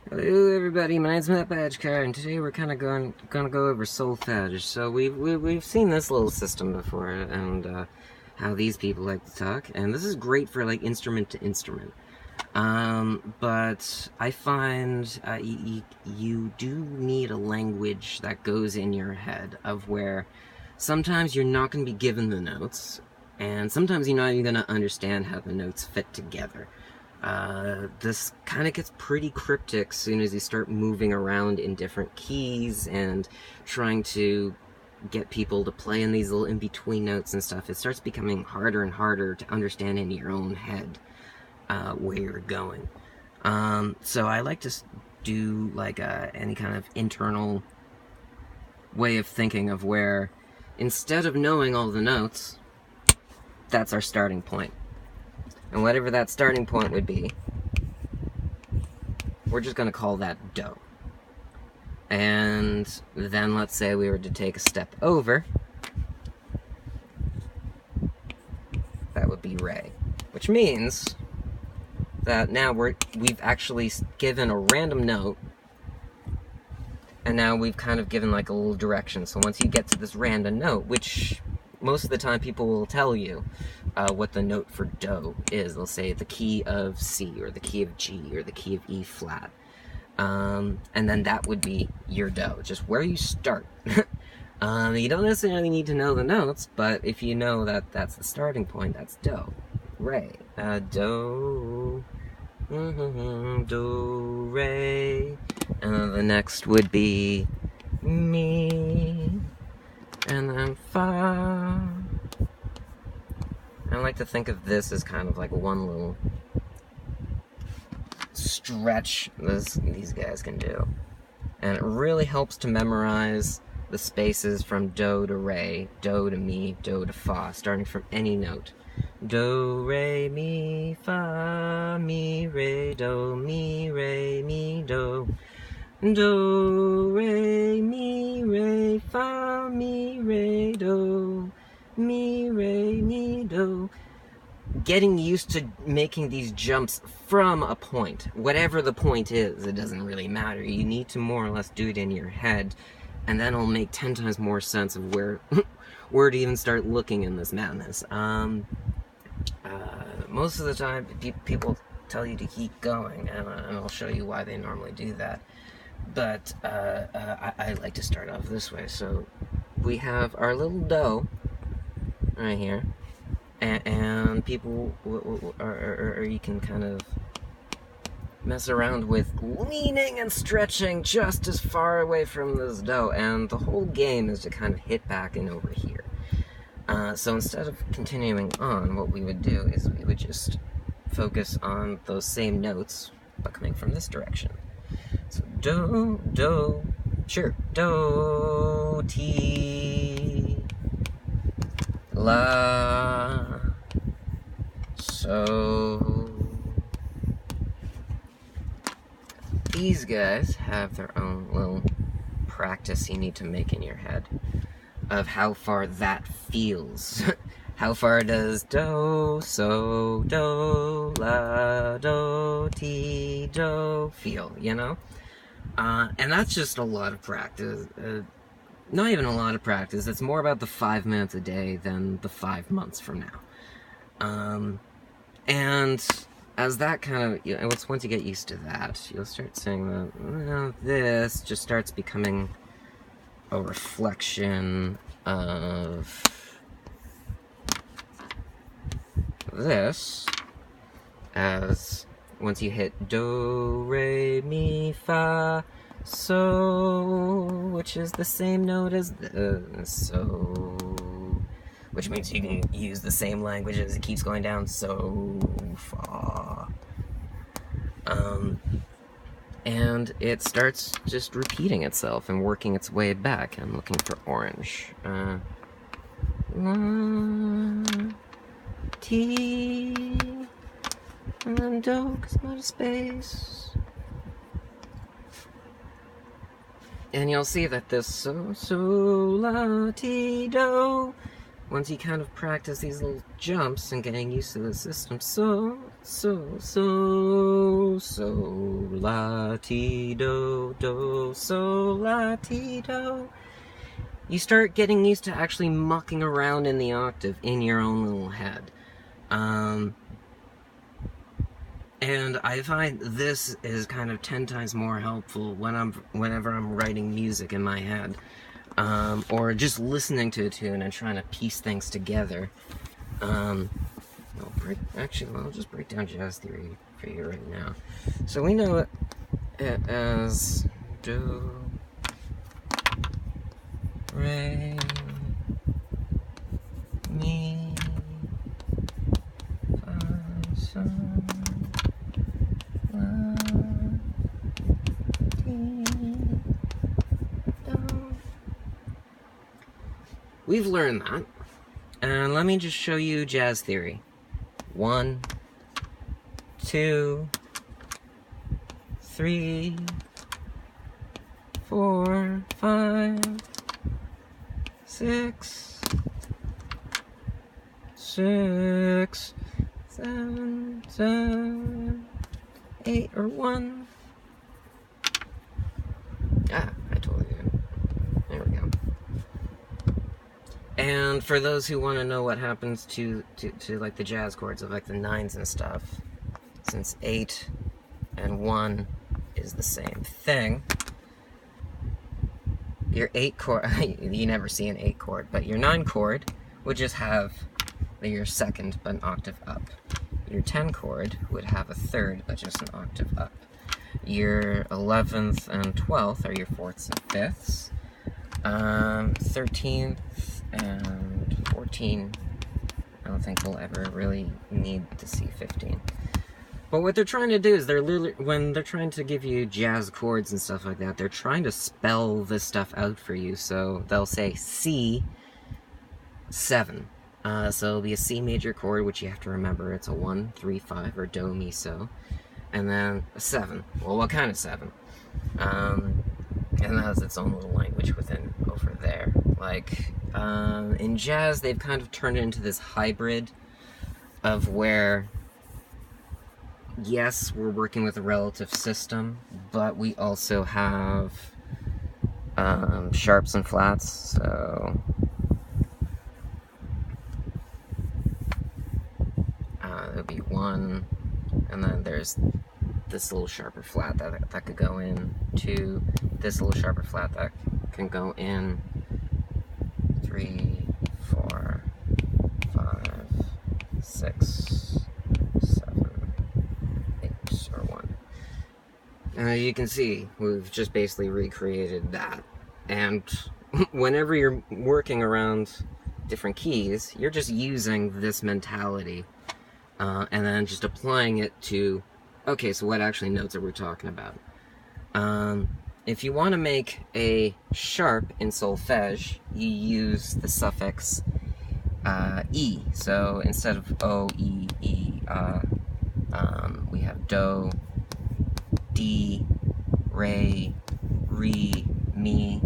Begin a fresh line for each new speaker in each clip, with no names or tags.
Hello everybody, my name's Matt Badgecar, and today we're kind of gonna go over solfege. So we've seen this little system before, and how these people like to talk, and this is great for like instrument to instrument. But I find you do need a language that goes in your head, of where sometimes you're not going to be given the notes, and sometimes you're not even going to understand how the notes fit together. This kind of gets pretty cryptic as soon as you start moving around in different keys and trying to get people to play in these little in-between notes and stuff. It starts becoming harder and harder to understand in your own head where you're going. So I like to do like any kind of internal way of thinking of where, instead of knowing all the notes, that's our starting point. And whatever that starting point would be, we're just going to call that do. And then let's say we were to take a step over, that would be re. Which means that now we've actually given a random note, and now we've kind of given like a little direction. So once you get to this random note, which most of the time people will tell you what the note for do is. They'll say the key of C, or the key of G, or the key of E flat. And then that would be your do, just where you start. You don't necessarily need to know the notes, but if you know that that's the starting point, that's do. Re. Do. Do, re. And then the next would be mi. And then fa. I like to think of this as kind of like one little stretch these guys can do. And it really helps to memorize the spaces from do to re, do to mi, do to fa, starting from any note. Do, re, mi, fa, mi, re, do, mi, re, mi, do. Do, re, mi, re, fa, mi, re, do, mi, re, mi, do. Getting used to making these jumps from a point, whatever the point is, it doesn't really matter. You need to more or less do it in your head, and then it'll make 10 times more sense of where to even start looking in this madness. Most of the time, people tell you to keep going, and I'll show you why they normally do that. But I like to start off this way. So we have our little do right here, and people, or you can kind of mess around with leaning and stretching just as far away from this do, and the whole game is to kind of hit back and over here. So instead of continuing on, what we would do is we would just focus on those same notes, but coming from this direction. So do, do, sure, do, ti, la, so. These guys have their own little practice you need to make in your head of how far that feels. How far does do, so, do, la, do, ti, do feel, you know? And that's just a lot of practice. Not even a lot of practice. It's more about the 5 minutes a day than the 5 months from now. And as that kind of, once you get used to that, you'll start saying that, this just starts becoming a reflection of this, as once you hit do, re, mi, fa, so, which is the same note as this, so, which means you can use the same language as it keeps going down, so, fa. And it starts just repeating itself and working its way back. I'm looking for orange. La, ti, and then do, because I'm out of space. And you'll see that this so, la, ti, do once you kind of practice these little jumps and getting used to the system, la ti do do, so la ti do, you start getting used to actually mucking around in the octave in your own little head. And I find this is kind of 10 times more helpful whenever I'm writing music in my head, or just listening to a tune and trying to piece things together. I'll just break down jazz theory for you right now. So we know it as do, re, mi, fa, sol, la, ti, do. We've learned that, and let me just show you jazz theory. 1, 2, 3, 4, 5, 6, 7, 8, or 1. Ah, I totally did. There we go. And for those who want to know what happens to like the jazz chords of like the 9s and stuff, since 8 and 1 is the same thing, your 8 chord, you never see an 8 chord, but your 9 chord would just have your second but an octave up. Your 10 chord would have a third but just an octave up. Your 11th and 12th are your 4ths and 5ths. 13th and 14, I don't think we'll ever really need to see 15. But what they're trying to do is when they're trying to give you jazz chords and stuff like that, they're trying to spell this stuff out for you. So they'll say C7. So it'll be a C major chord, which you have to remember it's a 1, 3, 5, or do, mi, so. And then a 7. Well, what kind of 7? And that has its own little language within over there. Like, in jazz, they've kind of turned it into this hybrid of where, yes, we're working with a relative system, but we also have sharps and flats, so there'll be 1, and then there's this little sharper flat that could go in, 2, this little sharper flat that can go in, 3, 4, 5, 6, 7, 8, or 1. You can see, we've just basically recreated that. And whenever you're working around different keys, you're just using this mentality, and then just applying it to, okay, so what actually notes are we talking about? If you want to make a sharp in solfege, you use the suffix E. So instead of O, E, E, we have do, D, re, mi.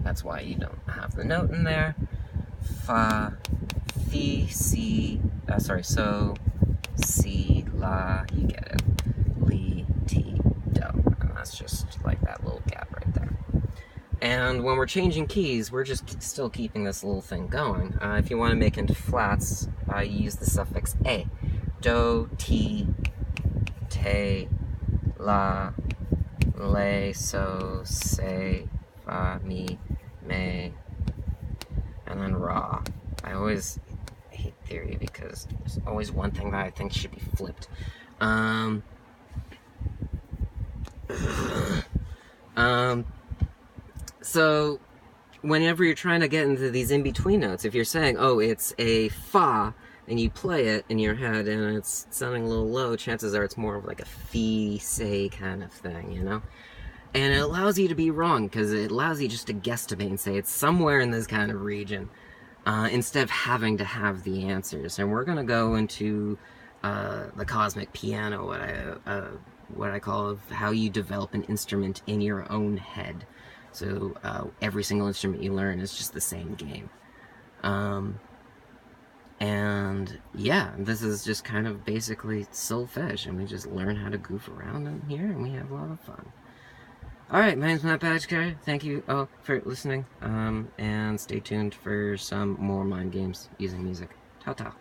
That's why you don't have the note in there. Fa, fi, si, so, si, la, you get it. Li, ti, do. And that's just like that little gap right there. And when we're changing keys, we're just still keeping this little thing going. If you want to make into flats, you use the suffix a. Do, ti, te, la, le, so, se, fa, mi, me, and then ra. I always hate theory because there's always one thing that I think should be flipped. So whenever you're trying to get into these in-between notes, if you're saying, oh, it's a fa, and you play it in your head and it's sounding a little low, chances are it's more of like a fi, say kind of thing, you know? And it allows you to be wrong, because it allows you just to guesstimate and say it's somewhere in this kind of region, instead of having to have the answers. And we're going to go into the cosmic piano, what I call how you develop an instrument in your own head. So every single instrument you learn is just the same game. And yeah, this is just kind of basically solfege, and we just learn how to goof around in here, and we have a lot of fun. Alright, my name's Matt Badgecare. Thank you all for listening, and stay tuned for some more mind games using music. Ta-ta.